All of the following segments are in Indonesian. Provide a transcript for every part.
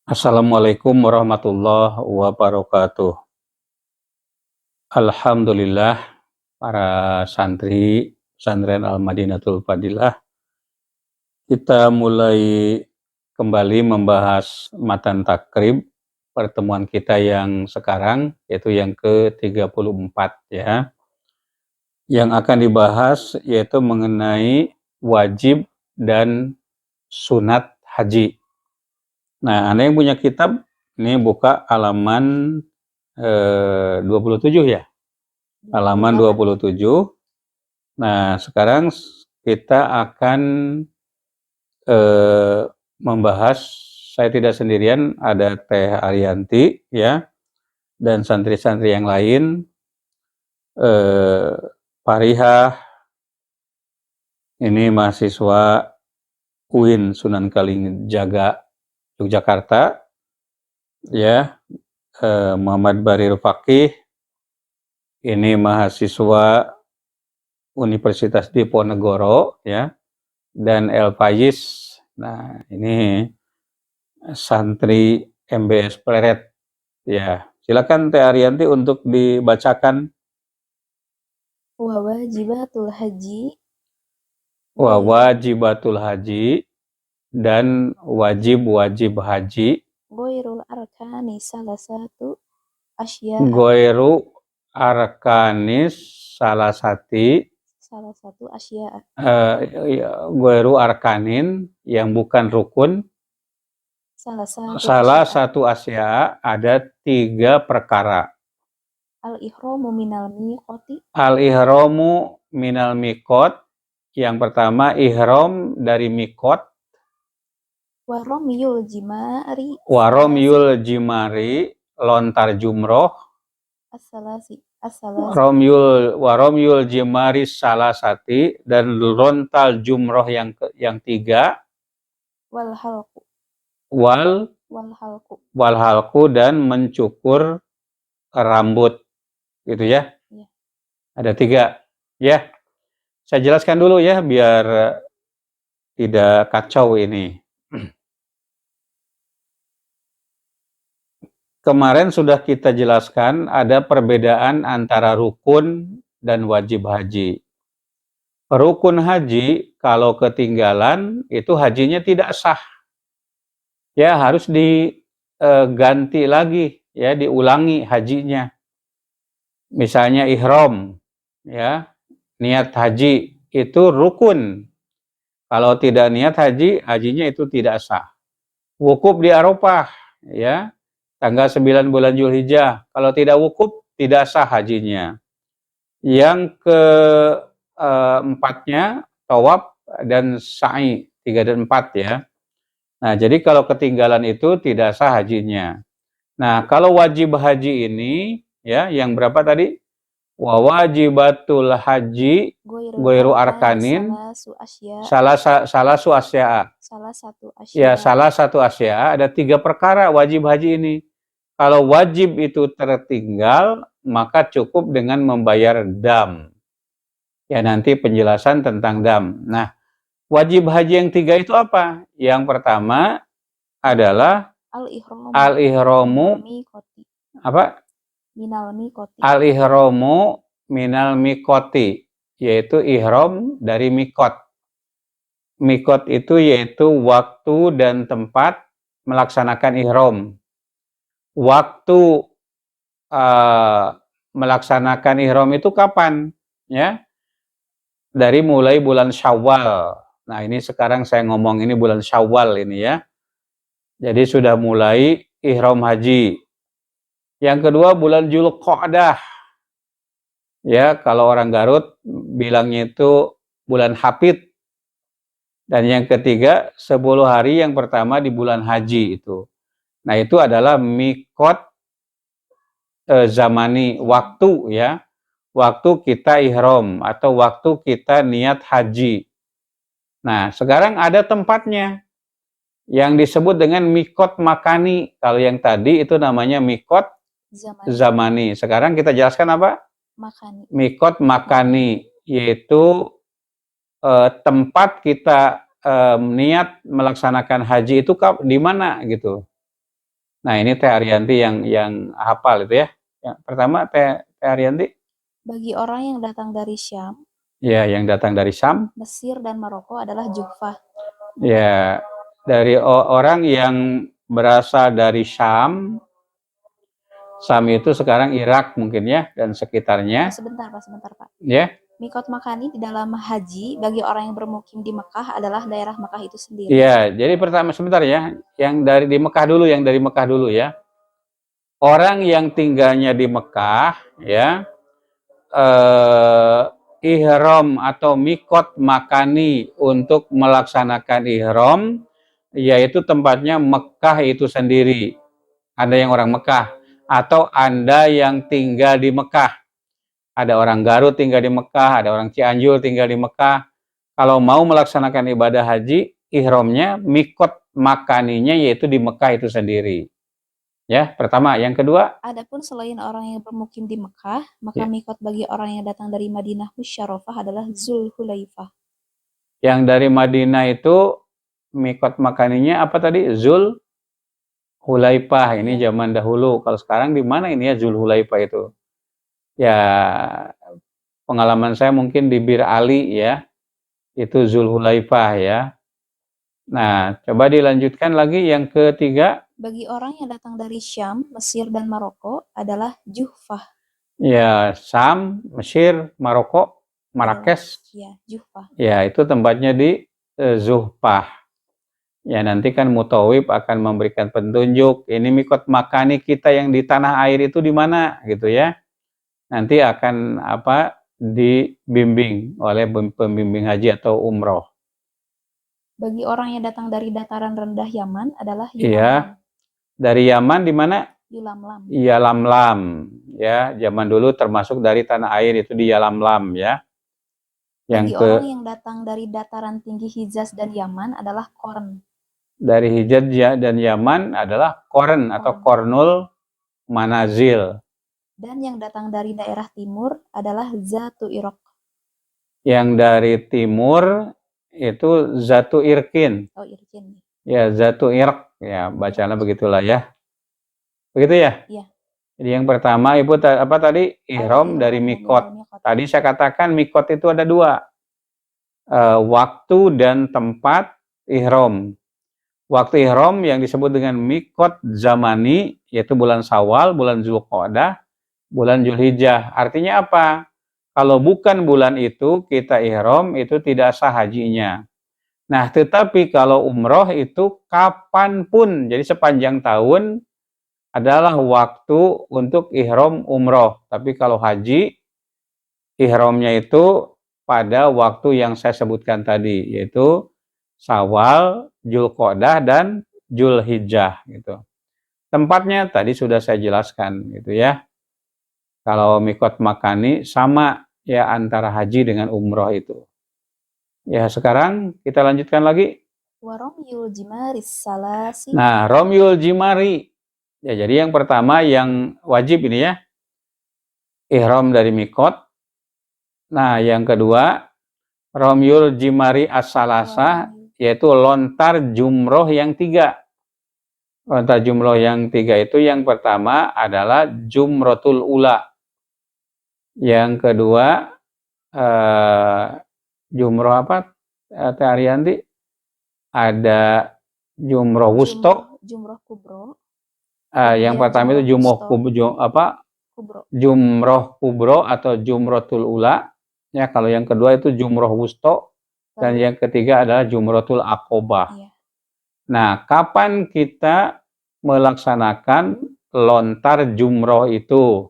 Assalamualaikum warahmatullahi wabarakatuh. Alhamdulillah, para santri Pesantren Al-Madinatul Fadilah, kita mulai kembali membahas matan takrib pertemuan kita yang sekarang, yaitu yang ke-34 ya. Yang akan dibahas yaitu mengenai wajib dan sunat haji. Nah, Anda yang punya kitab, ini buka halaman 27 ya? Halaman 27. Nah, sekarang kita akan membahas, saya tidak sendirian, ada Teh Arianti ya, dan santri-santri yang lain, Parihah, ini mahasiswa UIN Sunan Kalijaga Yogyakarta ya, Muhammad Barir Fakih, ini mahasiswa Universitas Diponegoro ya, dan El Faiz. Nah, ini santri MBS Pleret ya. Silakan Teh Arianti untuk dibacakan. Wa wajibatul haji Wa wajibatul haji dan wajib-wajib haji. Ghairul arkani salah satu asya. Goiru arkanis salah satu asya. Goiru arkanin yang bukan rukun. Salah satu asya ada 3 perkara. Al-ihramu minal miqati. Al-ihramu minal miqat. Yang pertama ihram dari miqat. Waromyul jimari. Waromyul jimari, lontar jumroh. Waromyul jimari salasati, dan lontar jumroh yang 3. Wal halku dan mencukur rambut, gitu ya. Ada 3 ya. Saya jelaskan dulu ya biar tidak kacau ini. Kemarin sudah kita jelaskan ada perbedaan antara rukun dan wajib haji. Rukun haji kalau ketinggalan itu hajinya tidak sah. Ya, harus diganti lagi ya, diulangi hajinya. Misalnya ihram ya, niat haji itu rukun. Kalau tidak niat haji, hajinya itu tidak sah. Wukuf di Arafah ya, tanggal 9 bulan Zulhijjah. Kalau tidak wukuf, tidak sah hajinya. Yang keempatnya tawaf dan sa'i, 3 dan 4 ya. Nah, jadi kalau ketinggalan itu tidak sah hajinya. Nah, kalau wajib haji ini ya, yang berapa tadi? Wa wajibatul haji ghairu arkanin salah satu asya. Ya, salah satu asya, ada 3 perkara wajib haji ini. Kalau wajib itu tertinggal, maka cukup dengan membayar dam. Ya, nanti penjelasan tentang dam. Nah, wajib haji yang 3 itu apa? Yang pertama adalah al-ihramu apa? Al-ihramu minal miqati, yaitu ihram dari miqat. Miqat itu yaitu waktu dan tempat melaksanakan ihram. Waktu melaksanakan ihram itu kapan? Ya, dari mulai bulan Syawal. Nah, ini sekarang saya ngomong ini bulan Syawal ini ya. Jadi sudah mulai ihram haji. Yang kedua bulan Dzulqa'dah. Ya, kalau orang Garut bilangnya itu bulan Hafid. Dan yang ketiga 10 hari yang pertama di bulan haji itu. Nah, itu adalah miqat zamani, waktu ya. Waktu kita ihram atau waktu kita niat haji. Nah, sekarang ada tempatnya yang disebut dengan miqat makani. Kalau yang tadi itu namanya miqat zamani. Sekarang kita jelaskan apa? Miqat makani, yaitu tempat kita niat melaksanakan haji itu di mana gitu. Nah, ini Teh Arianti yang hafal itu ya. Yang pertama Teh Arianti. Bagi orang yang datang dari Syam, Ya, yang datang dari Syam. Mesir dan Maroko adalah Juhfah. Ya, dari orang yang berasal dari Syam. Syam itu sekarang Irak mungkin ya dan sekitarnya. Sebentar Pak. Ya. Mikot makani di dalam haji bagi orang yang bermukim di Mekah adalah daerah Mekah itu sendiri. Iya, jadi pertama sebentar ya, yang dari di Mekah dulu, ya. Orang yang tinggalnya di Mekah, ya, ihram atau mikot makani untuk melaksanakan ihram, yaitu tempatnya Mekah itu sendiri. Ada yang orang Mekah, atau Anda yang tinggal di Mekah. Ada orang Garut tinggal di Mekah, ada orang Cianjur tinggal di Mekah. Kalau mau melaksanakan ibadah haji, ihramnya, mikot makaninya yaitu di Mekah itu sendiri. Ya, pertama. Yang kedua, adapun selain orang yang bermukim di Mekah, maka mikot bagi orang yang datang dari Madinah Musyarrafah adalah Zulhulaifah. Yang dari Madinah itu mikot makaninya apa tadi? Zulhulaifah. Ini zaman dahulu. Kalau sekarang di mana ini ya Zulhulaifah itu? Ya, pengalaman saya mungkin di Bir Ali ya. Itu Zulhulaifah ya. Nah, coba dilanjutkan lagi yang ketiga. Bagi orang yang datang dari Syam, Mesir, dan Maroko adalah Juhfah. Ya, Syam, Mesir, Maroko, Marrakesh. Ya, Juhfah. Ya, itu tempatnya di Zuhfah. Ya, nanti kan Mutawib akan memberikan petunjuk. Ini mikot makani kita yang di tanah air itu di mana gitu ya. Nanti akan dibimbing oleh pembimbing haji atau umroh. Bagi orang yang datang dari dataran rendah Yaman adalah Yulamlam. Iya, dari Yaman di mana? Yulamlam. Yalamlam. Ya, zaman dulu termasuk dari tanah air itu di Yalamlam ya. Bagi orang yang datang dari dataran tinggi Hijaz dan Yaman adalah Qorn. Dari Hijaz dan Yaman adalah Qorn atau Qornul Manazil. Dan yang datang dari daerah timur adalah Zatu Iraq. Yang dari timur itu Zatu Irkin. Oh, Irkin. Ya, Zatu Iraq. Ya, bacanya begitulah ya. Begitu ya? Iya. Jadi yang pertama Ibu apa tadi? Ihram dari mikot. Tadi saya katakan mikot itu ada dua. Waktu dan tempat ihram. Waktu ihram yang disebut dengan mikot zamani, yaitu bulan Syawal, bulan Zulqa'dah, bulan Zulhijjah. Artinya apa? Kalau bukan bulan itu kita ihram, itu tidak sah hajinya. Nah, tetapi kalau umroh itu kapanpun, jadi sepanjang tahun adalah waktu untuk ihram umroh. Tapi kalau haji, ihramnya itu pada waktu yang saya sebutkan tadi, yaitu Syawal, Zulqa'dah, dan Zulhijjah gitu. Tempatnya tadi sudah saya jelaskan gitu ya. Kalau mikot makani sama ya antara haji dengan umroh itu. Ya, sekarang kita lanjutkan lagi. Waromyul Jimari Salasi. Nah, Romyul Jimari. Ya, jadi yang pertama yang wajib ini ya, ihram dari mikot. Nah, yang kedua, Romyul Jimari As-Salasa, yaitu lontar jumroh yang 3. Lontar jumroh yang 3 itu yang pertama adalah Jumrotul Ula. Yang kedua, jumroh apa, Teh Arianti? Ada jumroh wusto. Jumroh kubro. Yang pertama itu jumroh kubro atau jumrotul ula. Ya, kalau yang kedua itu jumroh wusto. Dan yang ketiga adalah jumrotul aqobah. Iya. Nah, kapan kita melaksanakan lontar jumroh itu?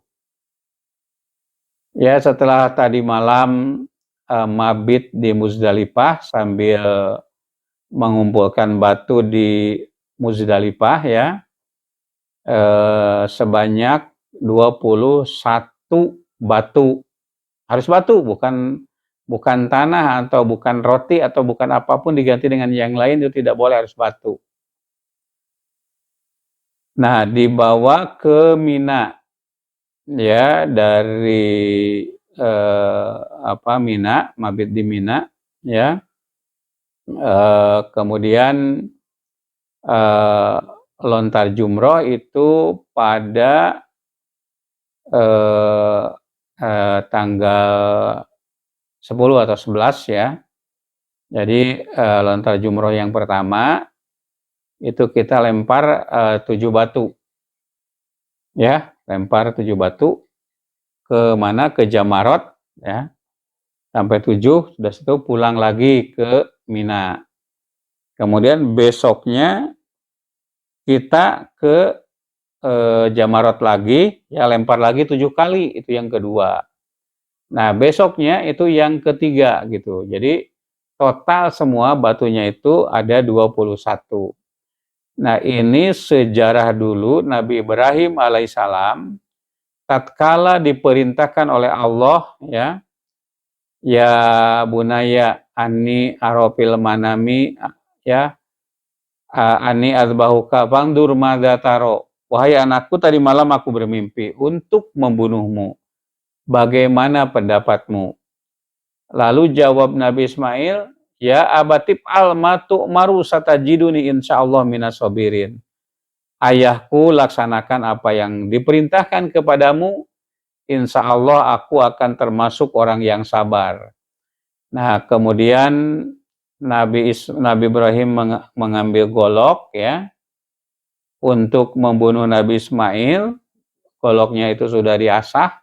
Ya, setelah tadi malam mabit di Muzdalifah sambil mengumpulkan batu di Muzdalifah ya, sebanyak 21 batu. Harus batu, bukan tanah atau bukan roti atau bukan apapun diganti dengan yang lain, itu tidak boleh, harus batu. Nah, dibawa ke Mina ya, dari Mina, mabit di Mina ya. Kemudian lontar jumroh itu pada eh, tanggal 10 atau 11 ya. Jadi lontar jumroh yang pertama itu kita lempar 7 batu ya, lempar 7 batu ke mana, ke Jamarot ya, sampai 7, sudah situ pulang lagi ke Mina. Kemudian besoknya kita ke Jamarot lagi ya, lempar lagi 7 kali, itu yang kedua. Nah, besoknya itu yang ketiga gitu. Jadi total semua batunya itu ada 21. Nah, ini sejarah dulu Nabi Ibrahim alaihissalam tatkala diperintahkan oleh Allah ya, ya bunaya ani arofil manami ya, ani azbahuka fangdur madza taro. Wahai anakku, tadi malam aku bermimpi untuk membunuhmu. Bagaimana pendapatmu? Lalu jawab Nabi Ismail, ya abatib al matu maru satajiduni insyaallah minas sabirin. Ayahku, laksanakan apa yang diperintahkan kepadamu, insya Allah aku akan termasuk orang yang sabar. Nah, kemudian Nabi Ibrahim mengambil golok ya untuk membunuh Nabi Ismail. Goloknya itu sudah diasah.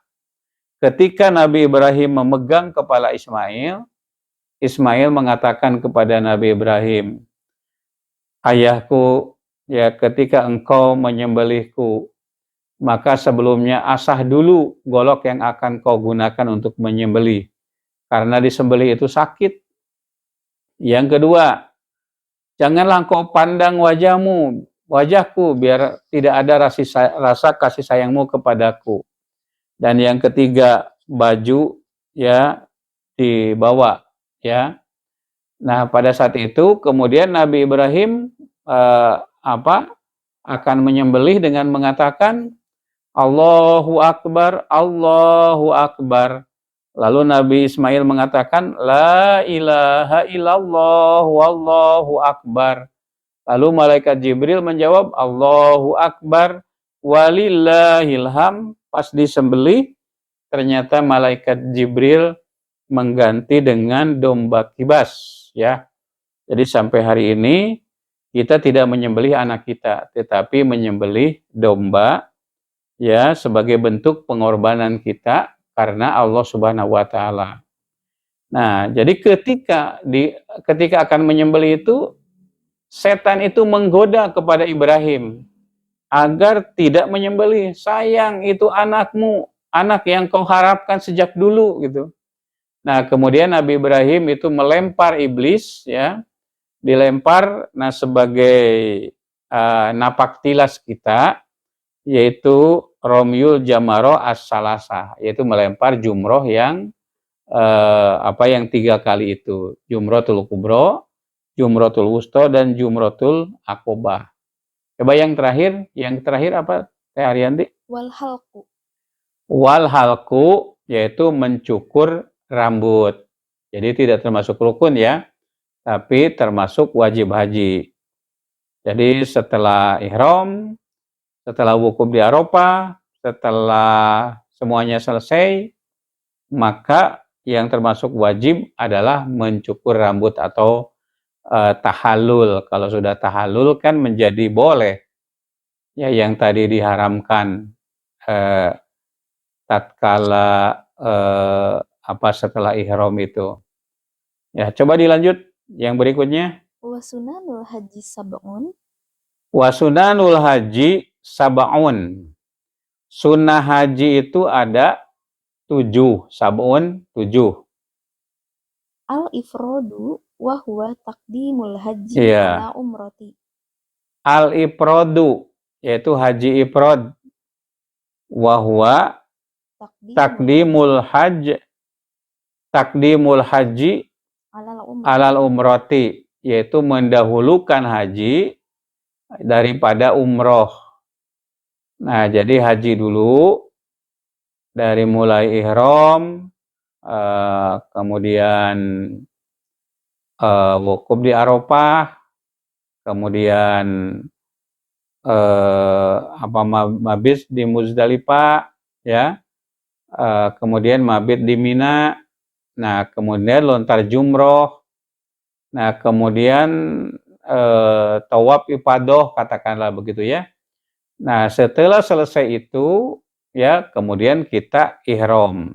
Ketika Nabi Ibrahim memegang kepala Ismail, Ismail mengatakan kepada Nabi Ibrahim, ayahku, ya ketika engkau menyembelihku, maka sebelumnya asah dulu golok yang akan kau gunakan untuk menyembelih. Karena disembelih itu sakit. Yang kedua, janganlah kau pandang wajahku, biar tidak ada rasa kasih sayangmu kepadaku. Dan yang ketiga, baju ya dibawa ya. Nah, pada saat itu kemudian Nabi Ibrahim akan menyembelih dengan mengatakan Allahu Akbar, Allahu Akbar. Lalu Nabi Ismail mengatakan la ilaha illallah wallahu akbar. Lalu malaikat Jibril menjawab Allahu Akbar walillahilham. Pas disembelih ternyata malaikat Jibril mengganti dengan domba kibas ya. Jadi sampai hari ini kita tidak menyembelih anak kita, tetapi menyembelih domba ya sebagai bentuk pengorbanan kita karena Allah Subhanahu wa taala. Nah, jadi ketika akan menyembelih itu, setan itu menggoda kepada Ibrahim agar tidak menyembelih. Sayang, itu anakmu, anak yang kau harapkan sejak dulu gitu. Nah, kemudian Nabi Ibrahim itu melempar iblis ya, dilempar sebagai napak tilas kita, yaitu Romyul Jamaro as-Salasah, yaitu melempar jumroh yang yang 3 kali itu, Jumrotul Kubro, Jumrotul Wusto, dan Jumrotul Aqobah. Coba yang terakhir apa Teh Ariyanti? Wal halqu. Wal halqu, yaitu mencukur rambut. Jadi tidak termasuk rukun ya, tapi termasuk wajib haji. Jadi setelah ihram, setelah wukuf di Arafah, setelah semuanya selesai, maka yang termasuk wajib adalah mencukur rambut atau tahallul. Kalau sudah tahallul kan menjadi boleh. Ya, yang tadi diharamkan tatkala setelah ihram itu. Ya, coba dilanjut yang berikutnya. Wa sunanul haji sab'un. Wa sunanul haji sab'un. Sunnah haji itu ada 7, sab'un 7. Al-ifradu wa huwa taqdimul haji Iya. ala umrati. Al-ifradu, yaitu haji ifrad. Wa huwa taqdimul haji alal umrati, yaitu mendahulukan haji daripada umroh. Nah, jadi haji dulu dari mulai ihram, kemudian wukuf di Arafah, kemudian mabit di Muzdalifah, ya, kemudian mabit di Mina, nah kemudian lontar jumroh, nah kemudian tawaf ifadah, katakanlah begitu ya. Nah setelah selesai itu, ya kemudian kita ihram.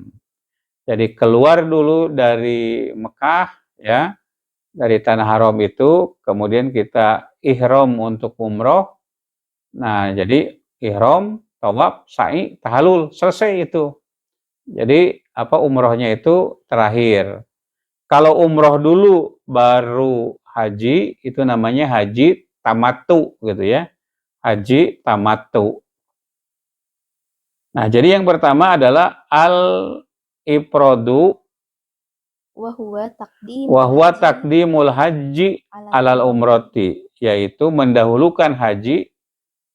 Jadi keluar dulu dari Mekah, ya, dari tanah haram itu, kemudian kita ihram untuk umroh. Nah, jadi ihram, tawaf, sa'i, tahallul, selesai itu. Jadi umrohnya itu terakhir. Kalau umroh dulu baru haji, itu namanya haji tamattu gitu ya. Haji tamattu. Nah, jadi yang pertama adalah al-ifradu Wahwa takdimul haji alal umroti, yaitu mendahulukan haji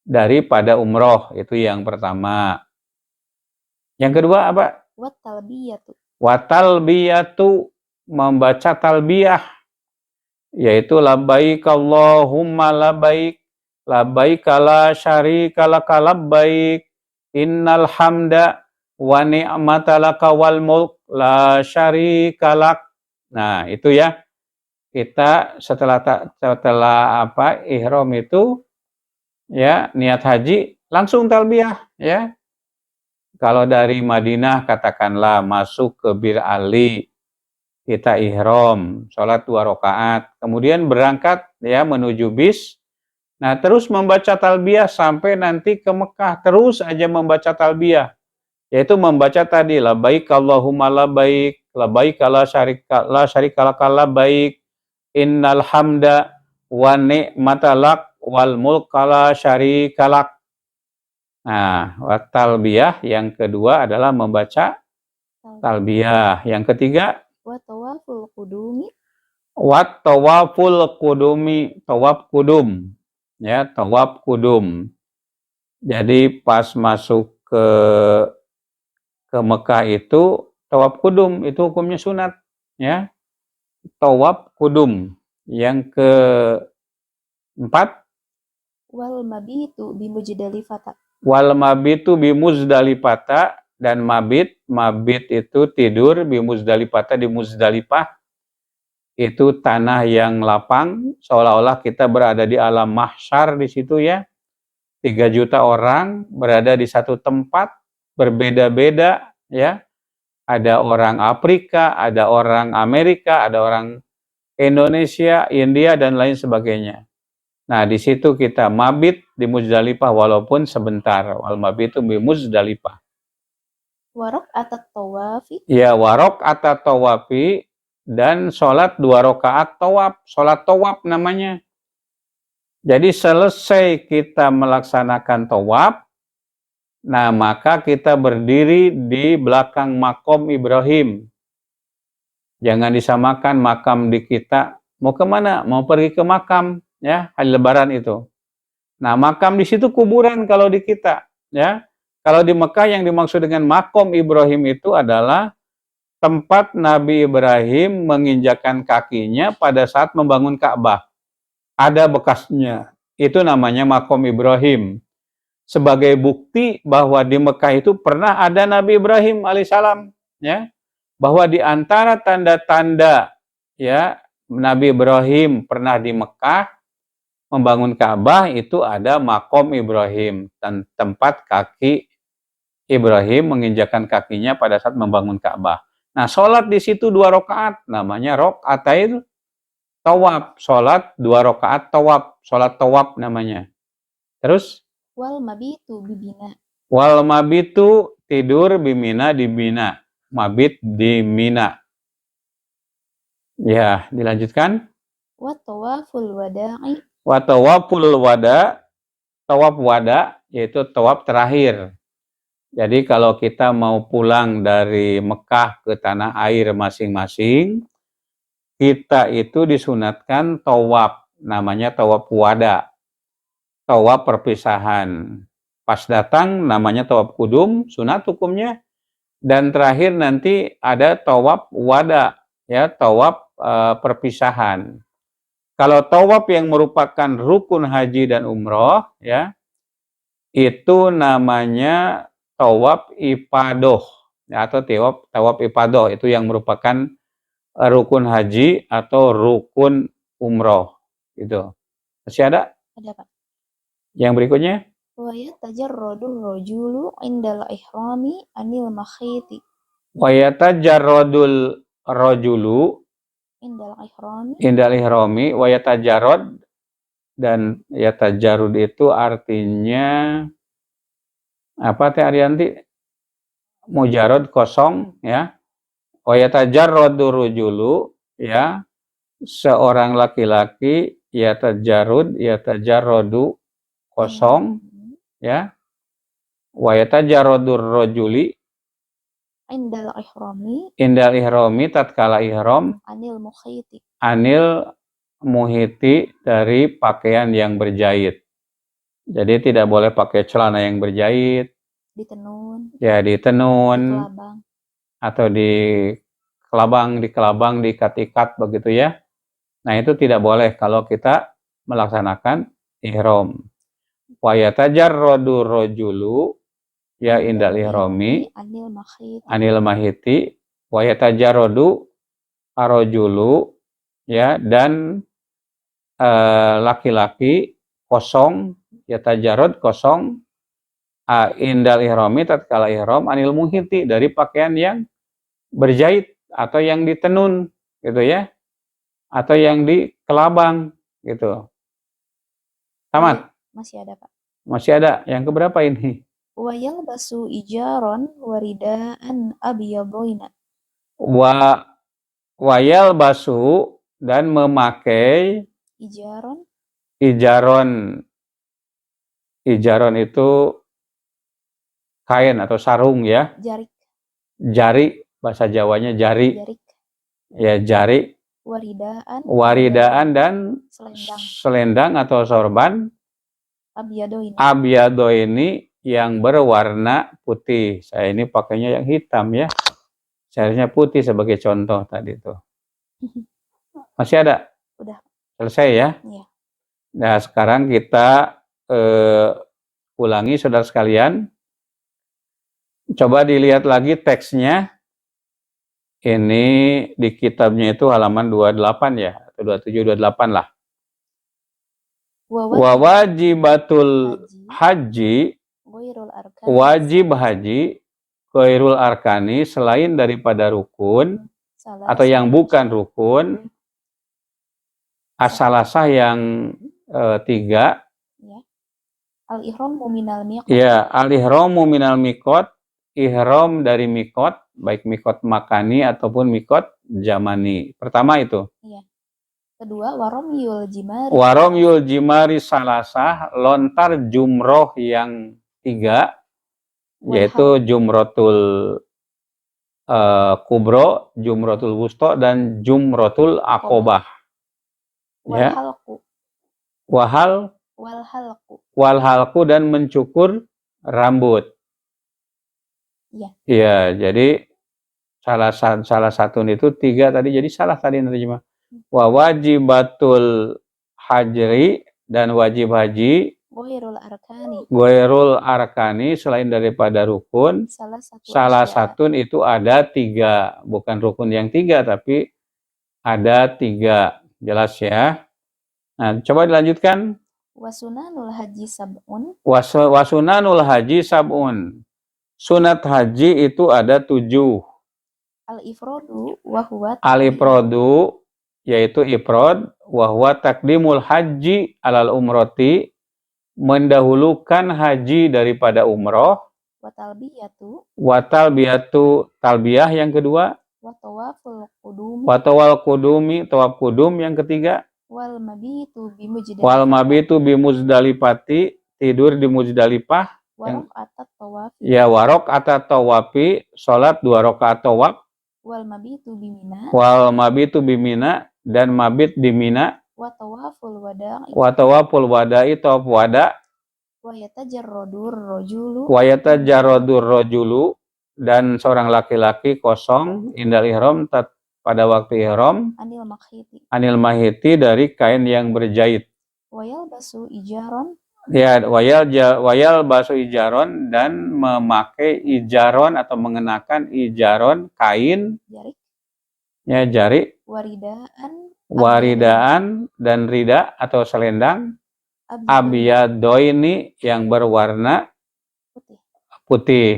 daripada umroh, itu yang pertama. Yang kedua apa? Watalbiyatu, membaca talbiyah, yaitu labbaik Allahumma labbaik, labbaik la syarika laka labbaik, innal hamda wa ni'mata laka wal mulk la syarika lak. Nah, itu ya. Kita setelah ihram itu, ya, niat haji langsung talbiyah, ya. Kalau dari Madinah katakanlah masuk ke Bir Ali, kita ihram, sholat 2 rakaat, kemudian berangkat, ya, menuju bis. Nah, terus membaca talbiyah sampai nanti ke Mekah, terus aja membaca talbiyah, yaitu membaca tadi labbaik Allahumma labbaik, labbaik la syarika laka labbaik, innal hamda wa ni'mata lak wal mulka la syarika lak. Nah, talbiyah yang kedua adalah membaca talbiyah. Yang ketiga, Watawaful qudumi. Tawaful kudumi, tawaf kudum. Ya, tawaf kudum. Jadi pas masuk ke Mekah itu tawaf kudum, itu hukumnya sunat, ya. Tawaf kudum. Yang keempat, Wal mabitu bimuzdalifata. Wal mabitu bimuzdalifata, dan mabit itu tidur, bimuzdalifata, di Muzdalifah, itu tanah yang lapang, seolah-olah kita berada di alam mahsyar di situ, ya. 3 juta orang berada di satu tempat, berbeda-beda, ya. Ada orang Afrika, ada orang Amerika, ada orang Indonesia, India, dan lain sebagainya. Nah, di situ kita mabit di Muzdalifah walaupun sebentar. Wal mabitu bi Muzdalifah. Warok atat tawafi. Ya, warok atat tawafi, dan sholat 2 rakaat tawaf. Sholat tawaf namanya. Jadi selesai kita melaksanakan tawaf, nah maka kita berdiri di belakang makom Ibrahim. Jangan disamakan makam di kita. Mau kemana? Mau pergi ke makam, ya, hari Lebaran itu. Nah, makam di situ kuburan kalau di kita, ya. Kalau di Mekah yang dimaksud dengan makom Ibrahim itu adalah tempat Nabi Ibrahim menginjakkan kakinya pada saat membangun Ka'bah. Ada bekasnya. Itu namanya makom Ibrahim. Sebagai bukti bahwa di Mekah itu pernah ada Nabi Ibrahim alaihissalam, ya. Bahwa di antara tanda-tanda, ya, Nabi Ibrahim pernah di Mekah membangun Ka'bah, itu ada makom Ibrahim, dan tempat kaki Ibrahim menginjakkan kakinya pada saat membangun Ka'bah. Nah, sholat di situ 2 rakaat, namanya rokaatain tawaf. Sholat 2 rakaat tawaf, sholat tawaf namanya. Terus? Wal mabitu bibina. Wal mabitu, tidur bimina, di Mina. Mabit di Mina. Ya, dilanjutkan. Watawaful wada'i. Watawaful wada, tawaf wada, yaitu tawaf terakhir. Jadi kalau kita mau pulang dari Mekah ke tanah air masing-masing, kita itu disunatkan tawaf, namanya tawaf wada, tawaf perpisahan. Pas datang namanya tawaf kudum, sunat hukumnya, dan terakhir nanti ada tawaf wada, ya, tawaf perpisahan. Kalau tawaf yang merupakan rukun haji dan umroh, ya, itu namanya tawaf ifadah, ya, atau tawaf ifadah itu yang merupakan rukun haji atau rukun umroh gitu. Masih ada Ada, Pak. yang berikutnya? Wa yatajarradul rajulu indal ihrami anil makhiti. Wa yatajarradul rajulu Indal ihrami indal ihrami wa yatajarrad, dan yatajarrud itu artinya apa Teh Arianti? Mujarrad kosong ya. Wa yatajarradu rajulu ya, seorang laki-laki yatajarradu kosong ya. Wa yatajarradur rajuli indal ihrami indal ihrami tatkala ihram anil mukhiti. anil muhiti dari pakaian yang berjahit. Jadi tidak boleh pakai celana yang berjahit, Ditenun, ya ditenun dikelabang. atau dikelabang, diikat-ikat begitu ya. Nah, itu tidak boleh kalau kita melaksanakan ihram. Wa yatajarradu rajulu ya indal ihrami anil makhiti. anil mahiti wa yatajarradu arrajulu ya, dan laki-laki kosong, yatajarrad kosong, indal ihrami tatkala ihram anil muhiti dari pakaian yang berjahit atau yang ditenun gitu ya, atau yang dikelabang gitu. Tamat? Masih ada, Pak. Masih ada. Yang keberapa ini? Wa yalbasu ijaron waridaan abyadaina. Wayal basu, dan memakai Ijaron ijaron itu kain atau sarung ya. jarik. Jari, bahasa Jawanya jari. Jarik. Ya, jari. Waridaan dan selendang atau sorban abyado ini yang berwarna putih. Saya ini pakainya yang hitam ya. Seharusnya putih sebagai contoh tadi itu. Masih ada? Udah. Selesai ya? Iya. Nah, sekarang kita ulangi saudara sekalian. Coba dilihat lagi teksnya. Ini di kitabnya itu halaman 28 ya, atau 27, 28 lah. Wa wajibatul haji, wajib haji, ghairul arkani, selain daripada rukun, atau yang bukan rukun, asalasah yang 3. Al-ihramu minal miqat. Ya, al-ihramu minal miqat, ihram dari miqat, baik miqat makani ataupun miqat zamani. Pertama itu. Iya. Kedua, waramyul jimari. Waramyul jimari salasah, lontar jumroh yang 3, yaitu jumrotul kubro, jumrotul wusto, dan jumrotul akobah. Ya. Walhalku, dan mencukur rambut. Iya. Ya, jadi salah satu itu 3 tadi, jadi salah tadi nerjemah. Wa wajibatul hajri, dan wajib haji ghairul arkani, selain daripada rukun. Salah satu itu ada 3, bukan rukun yang 3 tapi ada 3. Jelas ya. Nah, coba dilanjutkan. Wasunanul haji sab'un. Wasunanul haji sab'un. Sunat haji itu ada 7. Al-ifrodu wahwa. Al-ifrodu yaitu ifrod, wahwa takdimul haji alal umroti, mendahulukan haji daripada umroh. Watalbiyatu talbiyah yang kedua. Watawal kudumi, tawaf kudum yang ketiga. Wal mabitu bimuzdalifati, tidur di Muzdalifah. Warok atat tawafi, salat 2 rakaat tawaf. Wal mabitu bimina, dan mabit di Mina. Wa tawaful wada'i, tawaf wada. Wa yatajarradur rajulu, dan seorang laki-laki kosong indal ihram, pada waktu ihram, anil mahiti, dari kain yang berjahit. Ya, wayal baso ijaron, dan memakai ijaron atau mengenakan ijaron kain Jarik. ya jari, Waridaan. waridaan dan rida atau selendang abiyadoini yang berwarna Putih. putih.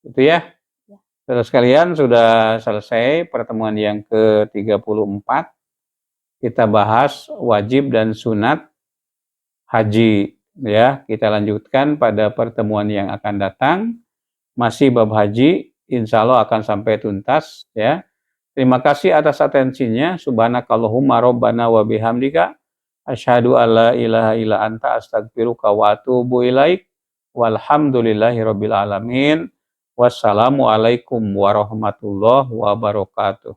Itu ya. Ya. Terus kalian sudah selesai pertemuan yang ke-34. Kita bahas wajib dan sunat haji ya. Kita lanjutkan pada pertemuan yang akan datang. Masih bab haji, insya Allah akan sampai tuntas ya. Terima kasih atas atensinya. Subhanakallahumma rabbana wa bihamdika asyhadu alla ilaha illa anta astaghfiruka wa atubu ilaik. Walhamdulillahirabbil alamin. Wassalamualaikum warahmatullahi wabarakatuh.